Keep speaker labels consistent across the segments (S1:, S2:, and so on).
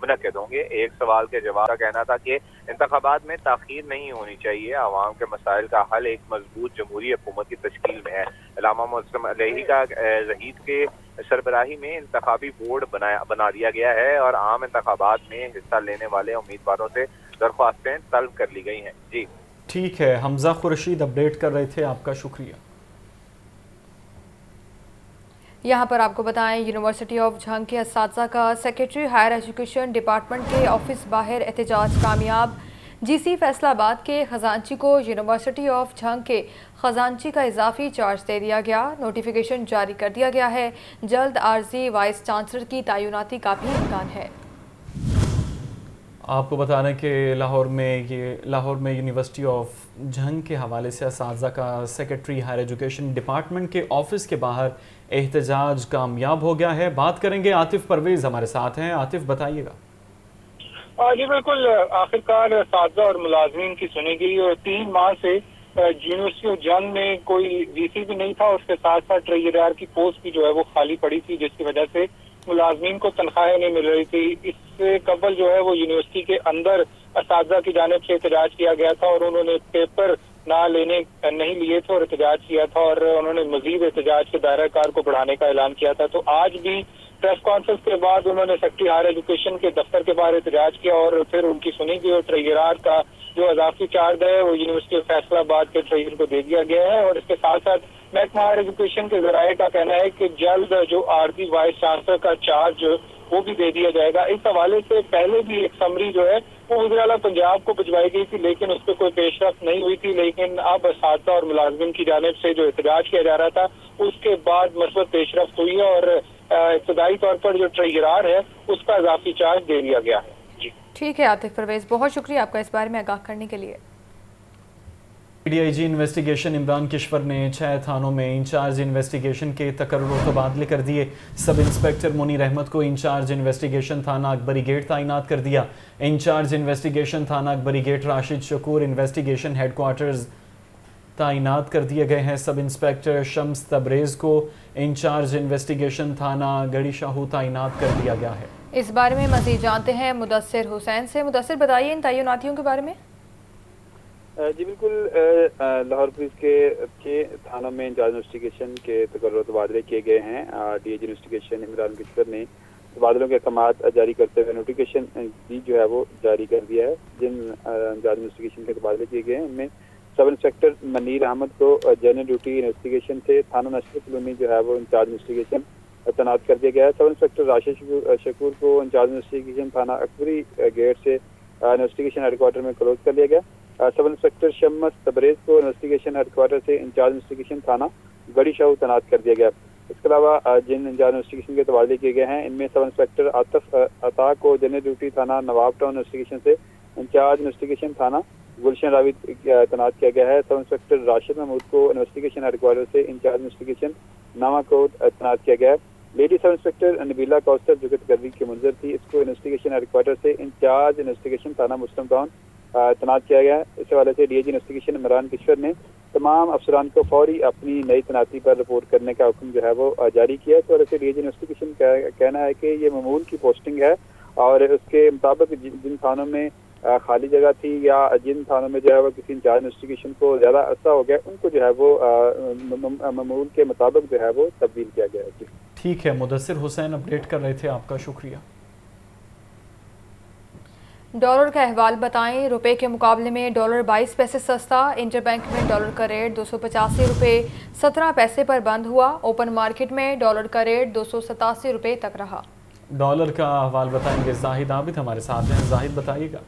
S1: منعقد ہوں گے۔ ایک سوال کے جواب کا کہنا تھا کہ انتخابات میں تاخیر نہیں ہونی چاہیے، عوام کے مسائل کا حل ایک مضبوط جمہوری حکومت کی تشکیل میں ہے۔ علامہ محسن علیحی کا زہید کے سربراہی میں انتخابی بورڈ بنا دیا گیا ہے اور عام انتخابات میں حصہ لینے والے امیدواروں سے درخواستیں طلب کر لی گئی ہیں۔ جی
S2: ٹھیک ہے، حمزہ خورشید اپڈیٹ کر رہے تھے، آپ کا شکریہ۔
S3: یہاں پر آپ کو بتائیں یونیورسٹی آف جھنگ کے اساتذہ کا سیکریٹری ہائر ایجوکیشن ڈپارٹمنٹ کے آفس باہر احتجاج کامیاب۔ جی سی فیصل آباد کے خزانچی کو یونیورسٹی آف جھنگ کے خزانچی کا اضافی چارج دے دیا گیا۔ نوٹیفیکیشن جاری کر دیا گیا ہے، جلد عارضی وائس چانسلر کی تعیناتی کا بھی امکان ہے۔
S2: آپ کو بتا رہے ہیں کہ لاہور میں یونیورسٹی آف جھنگ کے حوالے سے اساتذہ کا سیکریٹری ہائر ایجوکیشن ڈپارٹمنٹ کے آفس کے باہر احتجاج کامیاب ہو گیا ہے۔ بات کریں گے، عاطف پرویز ہمارے ساتھ ہیں۔ عاطف بتائیے گا۔
S4: جی بالکل، آخرکار اساتذہ اور ملازمین کی سنی گئی اور 3 ماہ سے یونیورسٹی آف جنگ میں کوئی وی سی بھی نہیں تھا، اس کے ساتھ ساتھ ٹریجرر کی پوسٹ بھی جو ہے وہ خالی پڑی تھی، جس کی وجہ سے ملازمین کو تنخواہیں نہیں مل رہی تھی۔ اس سے قبل جو ہے وہ یونیورسٹی کے اندر اساتذہ کی جانب سے احتجاج کیا گیا تھا اور انہوں نے پیپر نہیں لیے تھے اور احتجاج کیا تھا اور انہوں نے مزید احتجاج کے دائرہ کار کو بڑھانے کا اعلان کیا تھا۔ تو آج بھی پریس کانفرنس کے بعد انہوں نے سیکرٹری ہائر ایجوکیشن کے دفتر کے باہر احتجاج کیا اور پھر ان کی سنی گئی اور ٹریجرر کا جو اضافی چارج ہے وہ یونیورسٹی آف فیصل آباد کے ٹریجرر کو دے دیا گیا ہے اور اس کے ساتھ ساتھ محکمہ ہائر ایجوکیشن کے ذرائع کا کہنا ہے کہ جلد جو عارضی وائس چانسلر کا چارج وہ بھی دے دیا جائے گا۔ اس حوالے سے پہلے بھی ایک سمری جو ہے وہ وزیر اعلیٰ پنجاب کو بھجوائی گئی تھی، لیکن اس پہ کوئی پیش رفت نہیں ہوئی تھی، لیکن اب اساتذہ اور ملازمین کی جانب سے جو احتجاج کیا جا رہا تھا اس کے بعد مثبت پیش رفت ہوئی ہے اور ابتدائی طور پر جو ٹریجرر ہے اس کا اضافی چارج دے دیا گیا ہے۔ جی
S3: ٹھیک ہے عاطف پرویز، بہت شکریہ آپ کا اس بارے میں آگاہ کرنے کے لیے۔
S2: D I G investigation Imran Kishwar نے 6 تھانوں میں انچارج انویسٹیگیشن کے تقرر و تبادلے کر دیے۔ سب انسپیکٹر منیر احمد کو انچارج انویسٹیگیشن تھانہ اکبری گیٹ تعینات کر دیا۔ انچارج انویسٹیگیشن تھانہ اکبری گیٹ راشد شکور انویسٹیگیشن ہیڈ کوارٹرز تعینات کر دیے گئے ہیں۔ سب انسپیکٹر شمس تبریز کو انچارج انویسٹیگیشن تھانہ گڑی شاہو تعینات کر دیا گیا ہے۔
S3: اس بارے میں مزید جانتے ہیں مدثر حسین سے۔ مدثر بتائیے ان تعیناتیوں کے بارے میں۔
S5: جی بالکل، لاہور پولیس کے 6 تھانوں میں انچارج انویسٹیگیشن کے تقرر و تبادلے کیے گئے ہیں۔ D A G investigation Imran Kishwar نے تبادلوں کے احکامات جاری کرتے ہوئے نوٹیفیکیشن بھی جو ہے وہ جاری کر دیا ہے۔ جن انچارج انویسٹیگیشن کے تبادلے کیے گئے ہیں ان میں سب انسپیکٹر منیر احمد کو جنرل ڈیوٹی انویسٹیگیشن سے تھانہ نشر کلونی جو ہے وہ انچارج انویسٹیگیشن تعینات کر دیا گیا ہے۔ سب انسپیکٹر راشد شکور کو انچارج انویسٹیگیشن تھانہ اکبری گیٹ سے انویسٹیگیشن ہیڈ کوارٹر میں کلوز کر لیا گیا۔ سب انسپیکٹر شمس تبریز کو انویسٹیگیشن ہیڈ کوارٹر سے انچارج انویسٹیگیشن تھانہ گڑی شاہو تعینات کر دیا گیا۔ اس کے علاوہ جن انچارج انویسٹیگیشن کے تبادلے کیے گئے ہیں ان میں سب انسپیکٹر عاطف عطا کو جنرل ڈیوٹی تھانہ نواب ٹاؤن انویسٹیگیشن سے انچارج انویسٹیگیشن تھانہ گلشن راوی تعینات کیا گیا ہے۔ سب انسپیکٹر راشد محمود کو انویسٹیگیشن ہیڈ کوارٹر سے انچارج انویسٹیگیشن نامہ کوٹ تعینات کیا گیا ہے۔ لیڈی سب انسپیکٹر نبیلہ کوثر جو کہ تقرری کی منظر تھی، اس کو انویسٹیگیشن ہیڈ کوارٹر سے انچارج انویسٹیگیشن تھانہ مسلم ٹاؤن تعینات کیا گیا ہے۔ اس حوالے سے D A G investigation Imran Kishwar نے تمام افسران کو فوری اپنی نئی تعیناتی پر رپورٹ کرنے کا حکم جو ہے وہ جاری کیا ہے۔ اس حوالے سے ڈی اے جی انویسٹیگیشن کا کہنا ہے کہ یہ معمول کی پوسٹنگ ہے اور اس کے مطابق جن تھانوں میں خالی جگہ تھی یا جن تھانوں میں جو ہے وہ کسی انچارج انویسٹیگیشن کو زیادہ عرصہ ہو گیا ان کو جو ہے وہ معمول کے مطابق جو ہے وہ تبدیل کیا گیا ہے۔
S2: ٹھیک ہے، مدثر حسین اپڈیٹ کر رہے تھے، آپ کا شکریہ۔
S3: ڈالر کا احوال بتائیں۔ روپے کے مقابلے میں ڈالر 22 پیسے سستا۔ انٹر بینک میں ڈالر کا ریٹ 285 روپے 17 پیسے پر بند ہوا۔ اوپن مارکیٹ میں ڈالر کا ریٹ 287 روپے تک رہا۔
S2: ڈالر کا احوال بتائیں گے، زاہد عابد ہمارے ساتھ ہیں۔ زاہد بتائیے گا۔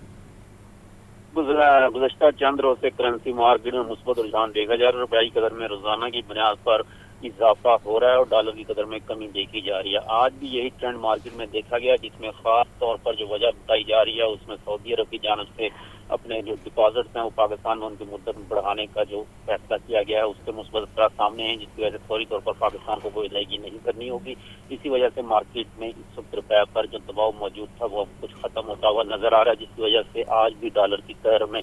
S6: گزشتہ چند روز سے کرنسی مارکیٹ میں مثبت رجحان دیکھا جا رہا ہے۔ روپیائی قدر میں روزانہ کی بنیاد پر اضافہ ہو رہا ہے اور ڈالر کی قدر میں کمی دیکھی جا رہی ہے۔ آج بھی یہی ٹرینڈ مارکیٹ میں دیکھا گیا، جس میں خاص طور پر جو وجہ بتائی جا رہی ہے اس میں سعودی عرب کی جانب سے اپنے جو ڈپازٹس ہیں وہ پاکستان میں ان کی مدت بڑھانے کا جو فیصلہ کیا گیا ہے اس کے مثبت اثرات سامنے ہیں، جس کی وجہ سے فوری طور پر پاکستان کو کوئی ادائیگی نہیں کرنی ہوگی۔ اسی وجہ سے مارکیٹ میں اس وقت روپے پر جو دباؤ موجود تھا وہ کچھ ختم ہوتا ہوا نظر آ رہا ہے، جس کی وجہ سے آج بھی ڈالر کی قدر میں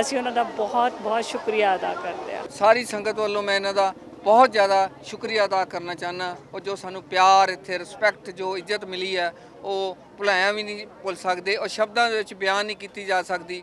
S7: ਅਸੀਂ ਉਹਨਾਂ ਦਾ ਬਹੁਤ ਬਹੁਤ ਸ਼ੁਕਰੀਆ ਅਦਾ ਕਰਦੇ ਹਾਂ।
S8: ਸਾਰੀ ਸੰਗਤ ਵੱਲੋਂ ਮੈਂ ਇਹਨਾਂ ਦਾ ਬਹੁਤ ਜ਼ਿਆਦਾ ਸ਼ੁਕਰੀਆ ਅਦਾ ਕਰਨਾ ਚਾਹੁੰਦਾ ਔਰ ਜੋ ਸਾਨੂੰ ਪਿਆਰ ਇੱਥੇ ਰਿਸਪੈਕਟ ਜੋ ਇੱਜ਼ਤ ਮਿਲੀ ਹੈ ਉਹ ਭੁਲਾਇਆ ਵੀ ਨਹੀਂ ਭੁੱਲ ਸਕਦੇ ਔਰ ਸ਼ਬਦਾਂ ਦੇ ਵਿੱਚ ਬਿਆਨ ਨਹੀਂ ਕੀਤੀ ਜਾ ਸਕਦੀ।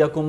S2: 1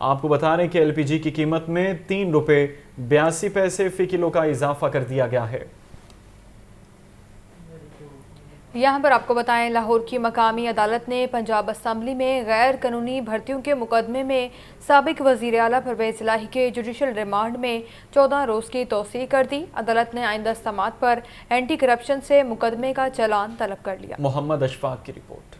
S2: آپ کو بتا رہے ہیں کہ LPG کی قیمت میں 3 روپے 82 پیسے فی کلو کا اضافہ کر دیا گیا ہے۔
S3: یہاں پر آپ کو بتائیں لاہور کی مقامی عدالت نے پنجاب اسمبلی میں غیر قانونی بھرتیوں کے مقدمے میں سابق وزیر اعلیٰ پرویز الہی کے جوڈیشل ریمانڈ میں 14 روز کی توسیع کر دی۔ عدالت نے آئندہ سماعت پر اینٹی کرپشن سے مقدمے کا چلان طلب کر لیا۔
S2: محمد اشفاق کی رپورٹ۔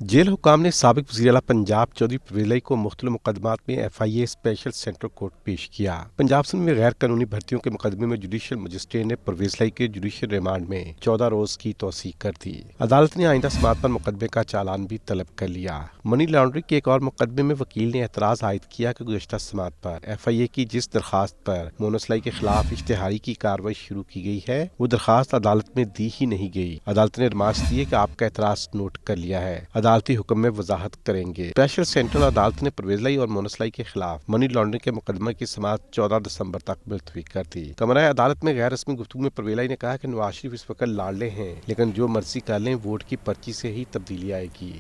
S9: جیل حکام نے سابق وزیر اعلیٰ پنجاب چودھری پرویز الہی کو مختلف مقدمات میں FIA اسپیشل سینٹرل کورٹ پیش کیا۔ پنجاب اسمبلی میں غیر قانونی بھرتیوں کے مقدمے میں جوڈیشل مجسٹریٹ نے پرویز الہی کے جوڈیشل ریمانڈ میں 14 روز کی توسیع کر دی۔ عدالت نے آئندہ سماعت پر مقدمے کا چالان بھی طلب کر لیا۔ منی لانڈرنگ کے ایک اور مقدمے میں وکیل نے اعتراض عائد کیا کہ گزشتہ سماعت پر FIA کی جس درخواست پر مونس الہی کے خلاف اشتہاری کی کارروائی شروع کی گئی ہے وہ درخواست عدالت میں دی ہی نہیں گئی۔ عدالت نے رمانچ دی کہ آپ کا اعتراض نوٹ کر لیا ہے، عدالتی حکم میں وضاحت کریں گے۔ اسپیشل سینٹرل عدالت نے پرویز الہی اور مونس الہی کے خلاف منی لانڈرنگ کے مقدمے کی سماعت 14 دسمبر تک ملتوی کر دی۔ کمرہ عدالت میں غیر رسمی گفتگو میں پرویز الہی نے کہا کہ نواز شریف اس وقت لاڑلے ہیں لیکن جو مرضی کر لیں ووٹ کی پرچی سے ہی تبدیلی آئے گی۔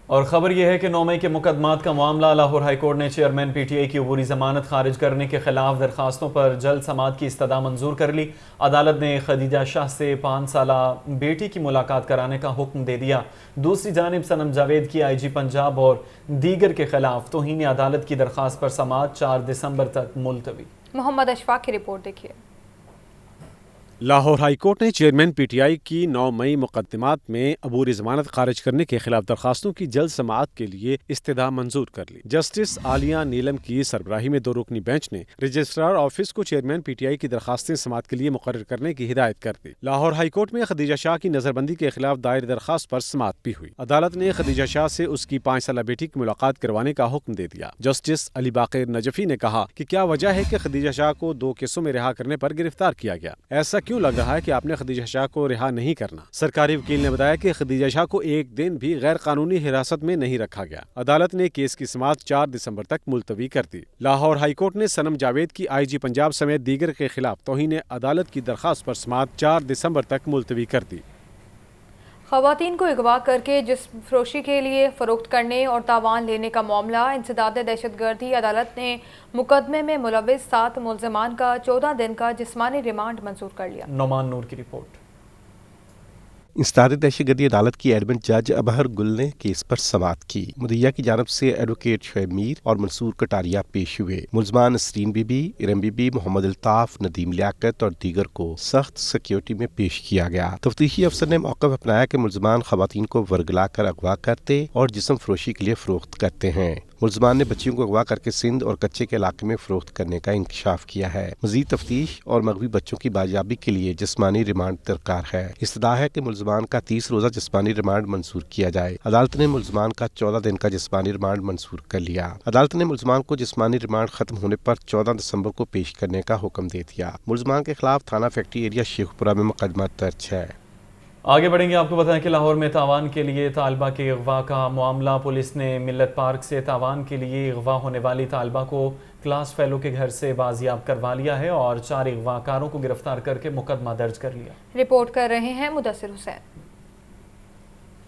S2: اور خبر یہ ہے کہ 9 مئی کے مقدمات کا معاملہ لاہور ہائی کورٹ نے چیئرمین PTI کی عبوری ضمانت خارج کرنے کے خلاف درخواستوں پر جلد سماعت کی استدعا منظور کر لی۔ عدالت نے خدیجہ شاہ سے 5 سالہ بیٹی کی ملاقات کرانے کا حکم دے دیا۔ دوسری جانب صنم جاوید کی IG پنجاب اور دیگر کے خلاف توہین عدالت کی درخواست پر سماعت 4 دسمبر تک ملتوی۔
S3: محمد اشفاق کی رپورٹ دیکھیے۔
S10: لاہور ہائی کورٹ نے چیئرمین PTI کی 9 مئی مقدمات میں عبوری ضمانت خارج کرنے کے خلاف درخواستوں کی جلد سماعت کے لیے استدعا منظور کر لی۔ جسٹس عالیہ نیلم کی سربراہی میں 2 رکنی بینچ نے رجسٹرار آفس کو چیئرمین PTI کی درخواستیں سماعت کے لیے مقرر کرنے کی ہدایت کر دی۔ لاہور ہائی کورٹ میں خدیجہ شاہ کی نظر بندی کے خلاف دائر درخواست پر سماعت بھی ہوئی۔ عدالت نے خدیجہ شاہ سے اس کی 5 سالہ بیٹی کی ملاقات کروانے کا حکم دے دیا۔ جسٹس علی باقر نجفی نے کہا کہ کیا وجہ ہے کہ خدیجہ شاہ کو 2 کیسوں میں رہا کرنے پر گرفتار کیا گیا؟ ایسا کیوں لگ رہا ہے کہ آپ نے خدیجہ شاہ کو رہا نہیں کرنا؟ سرکاری وکیل نے بتایا کہ خدیجہ شاہ کو 1 دن بھی غیر قانونی حراست میں نہیں رکھا گیا۔ عدالت نے کیس کی سماعت 4 دسمبر تک ملتوی کر دی۔ لاہور ہائی کورٹ نے صنم جاوید کی IG پنجاب سمیت دیگر کے خلاف توہین عدالت کی درخواست پر سماعت 4 دسمبر تک ملتوی کر دی۔
S3: خواتین کو اغوا کر کے جسم فروشی کے لیے فروخت کرنے اور تاوان لینے کا معاملہ انسداد دہشت گردی عدالت نے مقدمے میں ملوث 7 ملزمان کا 14 دن کا جسمانی ریمانڈ منظور کر لیا۔
S2: نعمان نور کی رپورٹ۔
S9: انسداد دہشت گردی عدالت کی ایڈمن جج ابہر گل نے کیس پر سماعت کی۔ مدعیہ کی جانب سے ایڈوکیٹ شعیب میر اور منصور کٹاریا پیش ہوئے۔ ملزمان نسرین بی بی، ارم بی بی، محمد الطاف، ندیم لیاقت اور دیگر کو سخت سیکیورٹی میں پیش کیا گیا۔ تفتیشی افسر نے موقف اپنایا کہ ملزمان خواتین کو ورگلا کر اغوا کرتے اور جسم فروشی کے لیے فروخت کرتے ہیں۔ ملزمان نے بچیوں کو اغوا کر کے سندھ اور کچے کے علاقے میں فروخت کرنے کا انکشاف کیا ہے۔ مزید تفتیش اور مغوی بچوں کی بازیابی کے لیے جسمانی ریمانڈ درکار ہے۔ استدعا ہے کہ ملزمان کا 30 روزہ جسمانی ریمانڈ منظور کیا جائے۔ عدالت نے ملزمان کا 14 دن کا جسمانی ریمانڈ منظور کر لیا۔ عدالت نے ملزمان کو جسمانی ریمانڈ ختم ہونے پر 14 دسمبر کو پیش کرنے کا حکم دے دیا۔ ملزمان کے خلاف تھانہ فیکٹری ایریا شیخ پورہ میں مقدمہ درج ہے۔
S2: آگے بڑھیں گے، آپ کو بتائیں کہ لاہور میں تاوان کے لیے طالبہ کے اغوا کا معاملہ۔ پولیس نے ملت پارک سے تاوان کے لیے اغوا ہونے والی طالبہ کو کلاس فیلو کے گھر سے بازیاب کروا لیا ہے اور 4 اغوا کاروں کو گرفتار کر کے مقدمہ درج کر لیا۔
S3: رپورٹ کر رہے ہیں مدثر حسین۔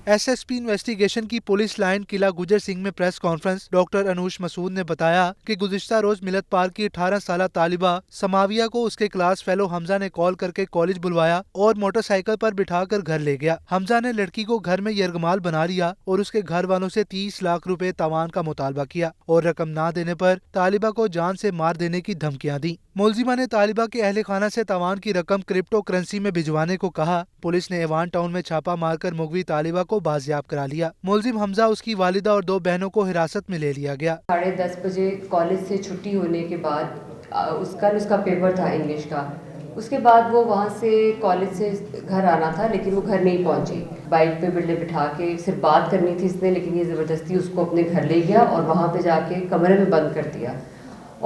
S11: SSP انویسٹیگیشن کی پولیس لائن قلعہ گجر سنگھ میں پریس کانفرنس ڈاکٹر انوش مسعود نے بتایا کہ گزشتہ روز ملت پارک کی 18 سالہ طالبہ سماویہ کو اس کے کلاس فیلو حمزہ نے کال کر کے کالج بلوایا اور موٹر سائیکل پر بٹھا کر گھر لے گیا۔ حمزہ نے لڑکی کو گھر میں یرغمال بنا لیا اور اس کے گھر والوں سے 30 لاکھ روپے تاوان کا مطالبہ کیا اور رقم نہ دینے پر طالبہ کو جان سے مار دینے کی دھمکیاں دیں۔ ملزمہ نے طالبہ کے اہل خانہ سے تاوان کی رقم کرپٹو کرنسی میں بھجوانے کو کہا۔ پولیس نے ایوان ٹاؤن میں چھاپہ مار کر مغوی طالبہ کو بازیاب کرا لیا۔ ملزم حمزہ، اس کی والدہ اور 2 بہنوں کو حراست میں لے لیا گیا۔
S12: 10:30 بجے کالج سے چھٹی ہونے کے بعد اس کا پیپر تھا انگلش کا، اس کے بعد وہ وہاں سے کالج سے گھر آنا تھا لیکن وہ گھر نہیں پہنچی۔ بائک پہ بٹھا کے صرف بات کرنی تھی اس نے، لیکن یہ زبردستی اس کو اپنے گھر لے گیا اور وہاں پہ جا کے کمرے میں بند کر دیا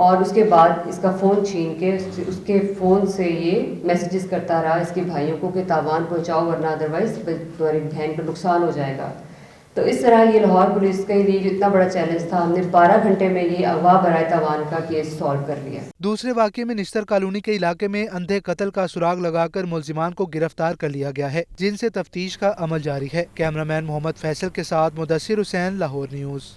S12: اور اس کے بعد اس کا فون چھین کے اس کے فون سے یہ میسیجز کرتا رہا اس کے بھائیوں کو کہ تاوان پہنچاؤ ورنہ ادروائز تمہاری بہن کو نقصان ہو جائے گا۔ تو اس طرح یہ لاہور پولیس کے لیے جو اتنا بڑا چیلنج تھا، ہم نے 12 گھنٹے میں یہ اغوا برائے تاوان کا کیس سالو کر لیا۔
S11: دوسرے واقعے میں نشتر کالونی کے علاقے میں اندھے قتل کا سراغ لگا کر ملزمان کو گرفتار کر لیا گیا ہے، جن سے تفتیش کا عمل جاری ہے۔ کیمرہ مین محمد فیصل کے ساتھ مدثر حسین، لاہور نیوز۔